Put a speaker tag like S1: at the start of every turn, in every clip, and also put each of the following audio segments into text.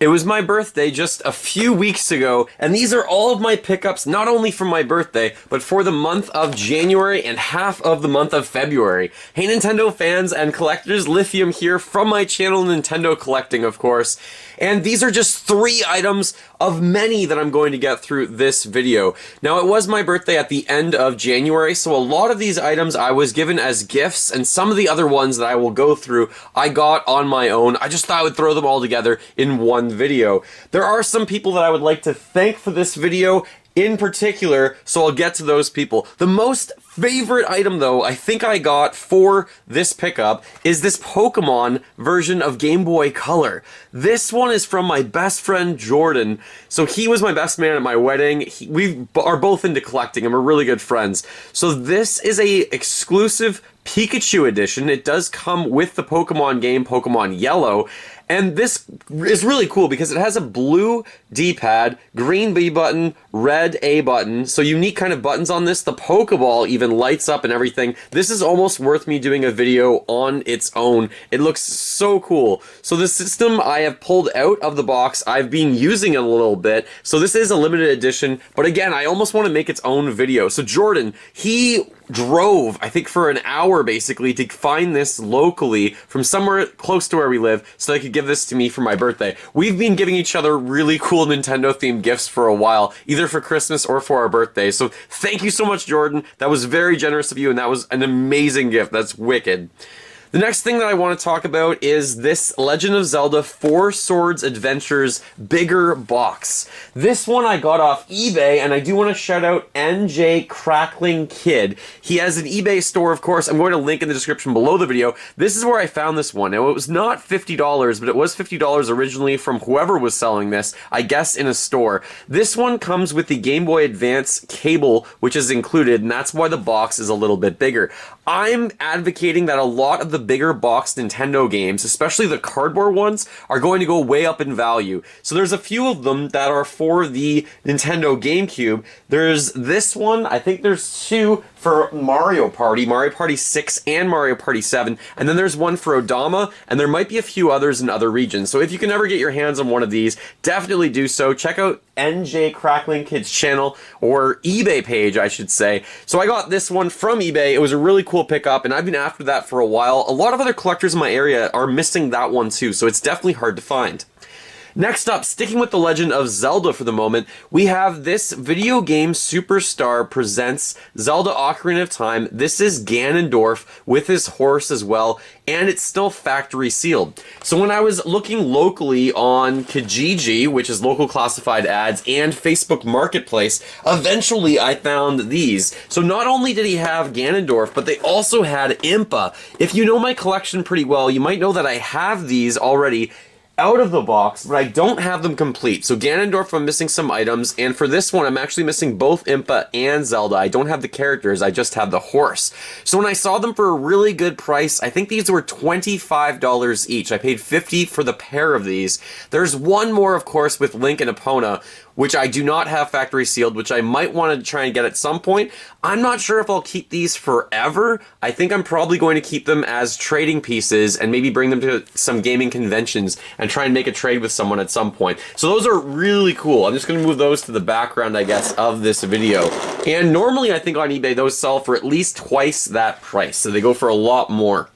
S1: It was my birthday just a few weeks ago, and these are all of my pickups, not only from my birthday, but for the month of January and half of the month of February. Hey Nintendo fans and collectors, Lithium here from my channel Nintendo Collecting, of course. And these are just 3 items of many that I'm going to get through this video. Now, it was my birthday at the end of January, so a lot of these items I was given as gifts, and some of the other ones that I will go through I got on my own. I just thought I would throw them all together in one video. There are some people that I would like to thank for this video in particular, so I'll get to those people. The most favorite item, though, I think I got for this pickup is this Pokemon version of Game Boy Color. This one is from my best friend Jordan. So he was my best man at my wedding. We are both into collecting and we're really good friends. So this is a exclusive Pikachu edition. It does come with the Pokemon game, Pokemon Yellow. And this is really cool because it has a blue D-pad, green B button, red A button. So unique kind of buttons on this. The Pokeball even lights up and everything. This is almost worth me doing a video on its own. It looks so cool. So the system I have pulled out of the box. I've been using it a little bit. So this is a limited edition. But again, I almost want to make its own video. So Jordan, he drove, I think, for an hour basically to find this locally from somewhere close to where we live so they could give this to me for my birthday. We've been giving each other really cool Nintendo themed gifts for a while, either for Christmas or for our birthday. So thank you so much, Jordan. That was very generous of you, and that was an amazing gift. That's wicked. The next thing that I want to talk about is this Legend of Zelda 4 Swords Adventures bigger box. This one I got off eBay, and I do want to shout out NJCracklingKid. He has an eBay store, of course. I'm going to link in the description below the video. This is where I found this one. Now, it was not $50, but it was $50 originally from whoever was selling this, I guess in a store. This one comes with the Game Boy Advance cable, which is included, and that's why the box is a little bit bigger. I'm advocating that a lot of the bigger boxed Nintendo games, especially the cardboard ones, are going to go way up in value. So there's a few of them that are for the Nintendo GameCube. There's this one, I think there's 2 for Mario Party 6 and Mario Party 7, and then there's one for Odama, and there might be a few others in other regions. So if you can ever get your hands on one of these, definitely do so. Check out NJCracklingKid's channel, or eBay page, I should say. So I got this one from eBay. It was a really cool pickup, and I've been after that for a while. A lot of other collectors in my area are missing that one too, so it's definitely hard to find. Next up, sticking with the Legend of Zelda for the moment, we have this Video Game Superstar presents Zelda Ocarina of Time. This is Ganondorf with his horse as well, and it's still factory sealed. So when I was looking locally on Kijiji, which is local classified ads, and Facebook Marketplace, eventually I found these. So not only did he have Ganondorf, but they also had Impa. If you know my collection pretty well, you might know that I have these already out of the box, but I don't have them complete. So Ganondorf, I'm missing some items, and for this one, I'm actually missing both Impa and Zelda. I don't have the characters, I just have the horse. So when I saw them for a really good price, I think these were $25 each. I paid $50 for the pair of these. There's one more, of course, with Link and Epona, which I do not have factory sealed, which I might want to try and get at some point. I'm not sure if I'll keep these forever. I think I'm probably going to keep them as trading pieces and maybe bring them to some gaming conventions and try and make a trade with someone at some point. So those are really cool. I'm just going to move those to the background, I guess, of this video. And normally I think on eBay those sell for at least twice that price, so they go for a lot more.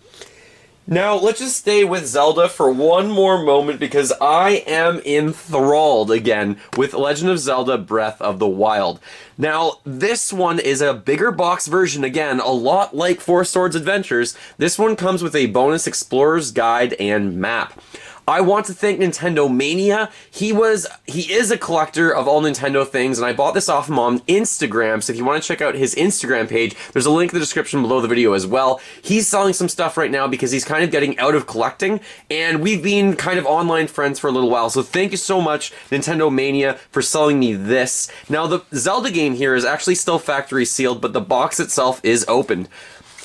S1: Now, let's just stay with Zelda for one more moment because I am enthralled again with Legend of Zelda Breath of the Wild. Now, this one is a bigger box version, again, a lot like 4 Swords Adventures. This one comes with a bonus explorer's guide and map. I want to thank Nintendo Mania. He is a collector of all Nintendo things, and I bought this off him on Instagram, so if you want to check out his Instagram page, there's a link in the description below the video as well. He's selling some stuff right now because he's kind of getting out of collecting, and we've been kind of online friends for a little while, so thank you so much, Nintendo Mania, for selling me this. Now, the Zelda game here is actually still factory sealed, but the box itself is opened.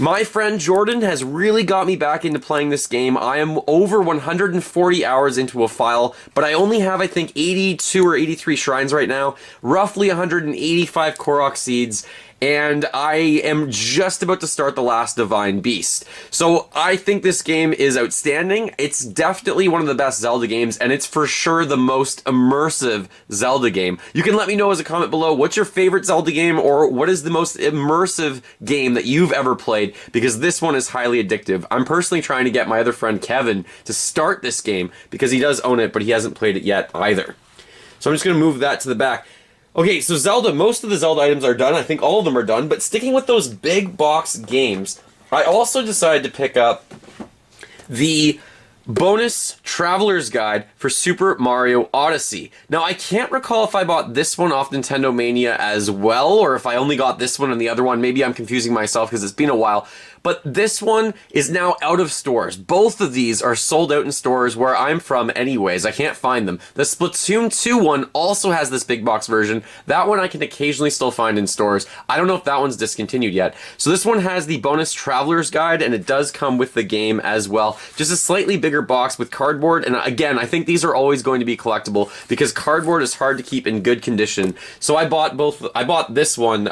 S1: My friend Jordan has really got me back into playing this game. I am over 140 hours into a file, but I only have, I think, 82 or 83 shrines right now, roughly 185 Korok seeds, and I am just about to start The Last Divine Beast. So I think this game is outstanding. It's definitely one of the best Zelda games, and it's for sure the most immersive Zelda game. You can let me know as a comment below what's your favorite Zelda game, or what is the most immersive game that you've ever played, because this one is highly addictive. I'm personally trying to get my other friend Kevin to start this game because he does own it, but he hasn't played it yet either. So I'm just going to move that to the back. Okay, so Zelda, most of the Zelda items are done. I think all of them are done, but sticking with those big box games, I also decided to pick up the bonus Traveler's Guide for Super Mario Odyssey. Now, I can't recall if I bought this one off Nintendo Mania as well, or if I only got this one and the other one. Maybe I'm confusing myself because it's been a while. But this one is now out of stores. Both of these are sold out in stores where I'm from anyways. I can't find them. The Splatoon 2 one also has this big box version. That one I can occasionally still find in stores. I don't know if that one's discontinued yet. So this one has the bonus Traveler's Guide, and it does come with the game as well. Just a slightly bigger box with cardboard, and again, I think these are always going to be collectible because cardboard is hard to keep in good condition. So I bought both. I bought this one.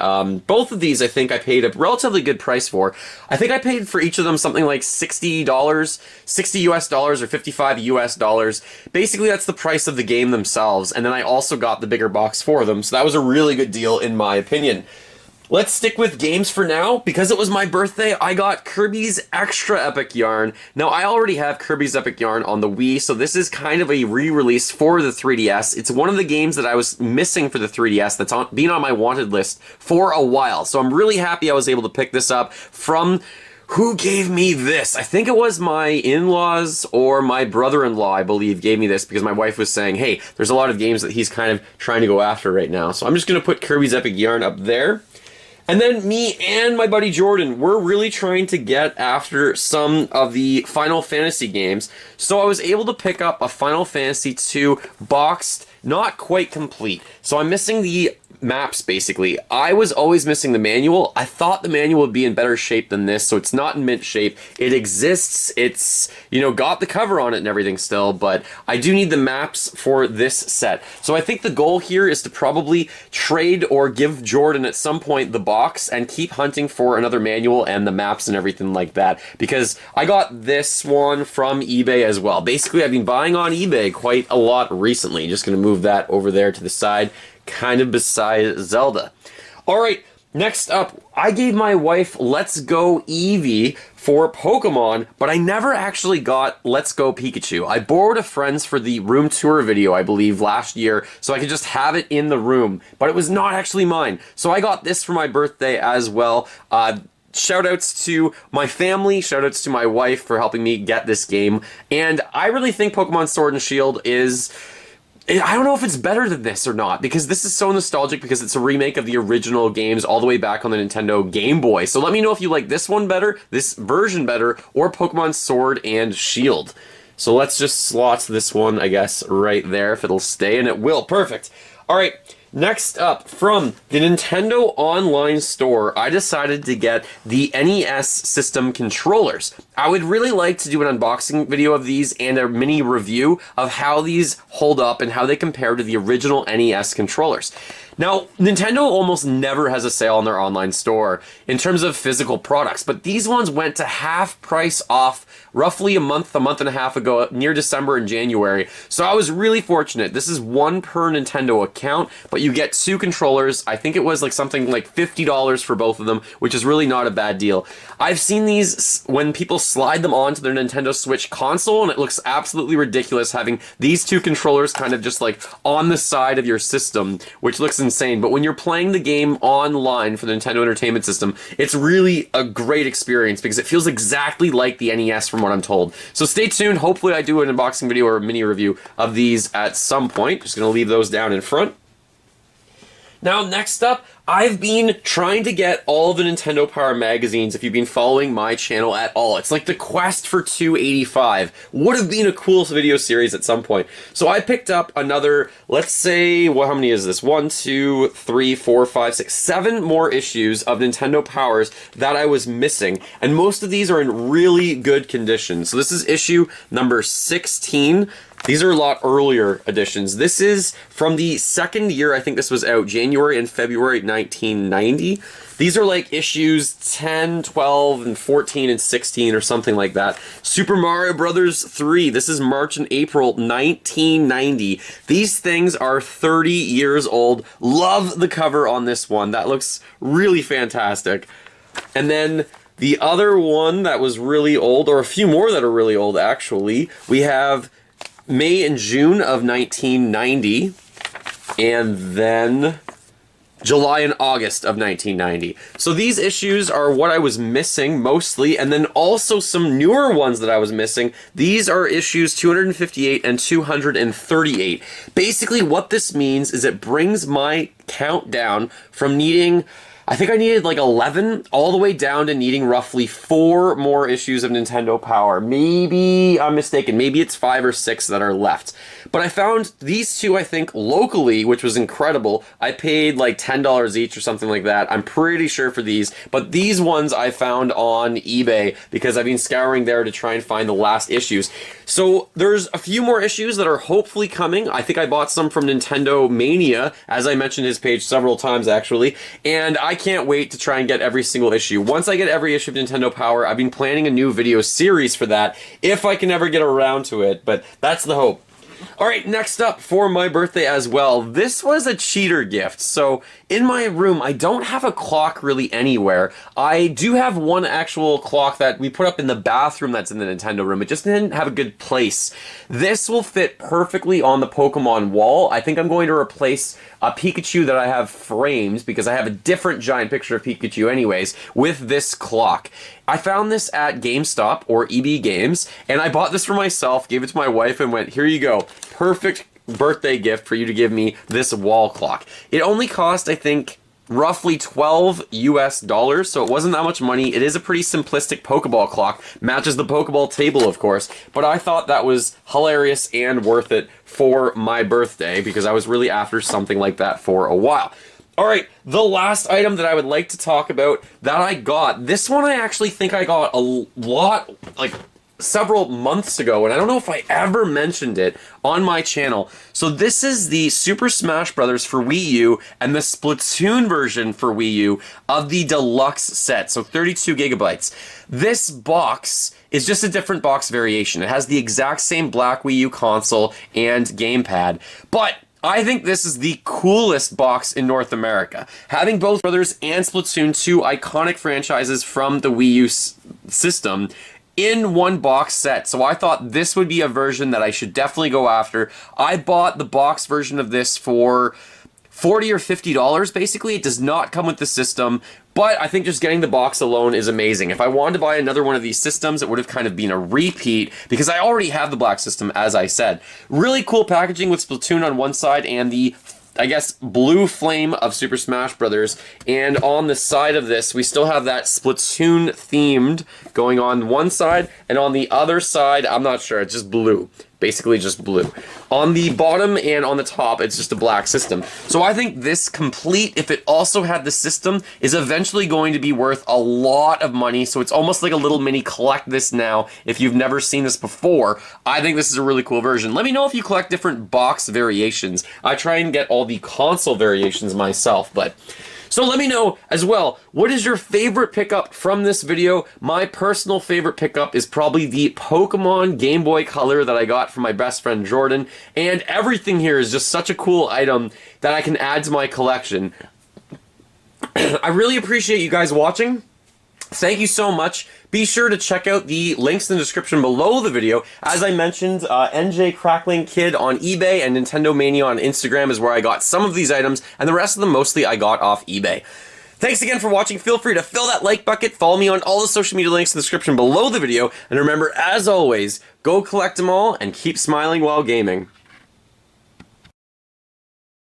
S1: Both of these I think I paid a relatively good price for. I think I paid for each of them something like $60, 60 US dollars or 55 US dollars. Basically, that's the price of the game themselves, and then I also got the bigger box for them, so that was a really good deal in my opinion. Let's stick with games for now. Because it was my birthday, I got Kirby's Extra Epic Yarn. Now, I already have Kirby's Epic Yarn on the Wii, so this is kind of a re-release for the 3DS. It's one of the games that I was missing for the 3DS that's been on my wanted list for a while. So I'm really happy I was able to pick this up from... Who gave me this? I think it was my in-laws or my brother-in-law, I believe, gave me this because my wife was saying, hey, there's a lot of games that he's kind of trying to go after right now. So I'm just going to put Kirby's Epic Yarn up there. And then me and my buddy Jordan, we're really trying to get after some of the Final Fantasy games. So I was able to pick up a Final Fantasy II boxed, not quite complete. So I'm missing the maps, basically. I was always missing the manual. I thought the manual would be in better shape than this, so it's not in mint shape. It exists. It's, you know, got the cover on it and everything still, but I do need the maps for this set. So I think the goal here is to probably trade or give Jordan at some point the box and keep hunting for another manual and the maps and everything like that, because I got this one from eBay as well. Basically, I've been buying on eBay quite a lot recently. Just going to move that over there to the side, kind of beside Zelda. Alright, next up, I gave my wife Let's Go Eevee for Pokemon, but I never actually got Let's Go Pikachu. I borrowed a friend's for the room tour video, I believe, last year, so I could just have it in the room, but it was not actually mine. So I got this for my birthday as well. Shoutouts to my family, shoutouts to my wife for helping me get this game, and I really think Pokemon Sword and Shield is... I don't know if it's better than this or not, because this is so nostalgic because it's a remake of the original games all the way back on the Nintendo Game Boy. So let me know if you like this one better, this version better, or Pokemon Sword and Shield. So let's just slot this one, I guess, right there, if it'll stay, and it will. Perfect. Alright, next up, from the Nintendo Online Store, I decided to get the NES system controllers. I would really like to do an unboxing video of these and a mini review of how these hold up and how they compare to the original NES controllers. Now, Nintendo almost never has a sale on their online store in terms of physical products, but these ones went to half price off roughly a month and a half ago, near December and January. So I was really fortunate. This is one per Nintendo account, but you get two controllers. I think it was like something like $50 for both of them, which is really not a bad deal. I've seen these when people slide them onto their Nintendo Switch console, and it looks absolutely ridiculous having these two controllers kind of just like on the side of your system, which looks insane. But when you're playing the game online for the Nintendo Entertainment System, it's really a great experience because it feels exactly like the NES from what I'm told. So stay tuned. Hopefully I do an unboxing video or a mini review of these at some point. Just going to leave those down in front. Now, next up, I've been trying to get all of the Nintendo Power magazines if you've been following my channel at all. It's like the quest for 285. Would have been a cool video series at some point. So I picked up another, let's say, well, how many is this? 1, 2, 3, 4, 5, 6, 7 more issues of Nintendo Powers that I was missing. And most of these are in really good condition. So this is issue number 16. These are a lot earlier editions. This is from the second year I think this was out, January and February 1990. These are like issues 10, 12, and 14, and 16 or something like that. Super Mario Brothers 3. This is March and April 1990. These things are 30 years old. Love the cover on this one. That looks really fantastic. And then the other one that was really old, or a few more that are really old actually, we have May and June of 1990, and then July and August of 1990. So these issues are what I was missing mostly, and then also some newer ones that I was missing. These are issues 258 and 238. Basically what this means is it brings my count down from needing, I think I needed like 11 all the way down to needing roughly 4 more issues of Nintendo Power. Maybe I'm mistaken. Maybe it's 5 or 6 that are left. But I found these two, I think, locally, which was incredible. I paid like $10 each or something like that. I'm pretty sure for these. But these ones I found on eBay because I've been scouring there to try and find the last issues. So there's a few more issues that are hopefully coming. I think I bought some from Nintendo Mania, as I mentioned his page several times actually. And I can't wait to try and get every single issue. Once I get every issue of Nintendo Power, I've been planning a new video series for that, if I can ever get around to it. But that's the hope. Alright, next up for my birthday as well. This was a cheater gift. So in my room, I don't have a clock really anywhere. I do have one actual clock that we put up in the bathroom that's in the Nintendo room. It just didn't have a good place. This will fit perfectly on the Pokemon wall. I think I'm going to replace a Pikachu that I have framed, because I have a different giant picture of Pikachu anyways, with this clock. I found this at GameStop or EB Games, and I bought this for myself, gave it to my wife, and went, here you go. Perfect birthday gift for you to give me this wall clock. It only cost, I think, roughly $12 US, so it wasn't that much money. It is a pretty simplistic Pokeball clock, matches the Pokeball table of course, but I thought that was hilarious and worth it for my birthday because I was really after something like that for a while. Alright, the last item that I would like to talk about that I got, this one I actually think I got a lot, like several months ago, and I don't know if I ever mentioned it on my channel. So this is the Super Smash Bros. For Wii U and the Splatoon version for Wii U of the deluxe set, so 32 gigabytes. This box is just a different box variation. It has the exact same black Wii U console and gamepad, but I think this is the coolest box in North America. Having both Brothers and Splatoon 2 iconic franchises from the Wii U system in one box set. So I thought this would be a version that I should definitely go after. I bought the box version of this for $40 or $50 basically. It does not come with the system, but I think just getting the box alone is amazing. If I wanted to buy another one of these systems, it would have kind of been a repeat because I already have the black system, as I said. Really cool packaging with Splatoon on one side and the, I guess, blue flame of Super Smash Brothers. And on the side of this, we still have that Splatoon themed going on one side, and on the other side, I'm not sure, it's just blue. Basically just blue. On the bottom and on the top, it's just a black system. So I think this complete, if it also had the system, is eventually going to be worth a lot of money. So it's almost like a little mini collect this now if you've never seen this before. I think this is a really cool version. Let me know if you collect different box variations. I try and get all the console variations myself, but so let me know as well, what is your favorite pickup from this video? My personal favorite pickup is probably the Pokemon Game Boy Color that I got from my best friend Jordan, and everything here is just such a cool item that I can add to my collection. I really appreciate you guys watching. Thank you so much. Be sure to check out the links in the description below the video. As I mentioned, NJCracklingKid on eBay and Nintendo Mania on Instagram is where I got some of these items, and the rest of them mostly I got off eBay. Thanks again for watching. Feel free to fill that like bucket, follow me on all the social media links in the description below the video, and remember, as always, go collect them all and keep smiling while gaming.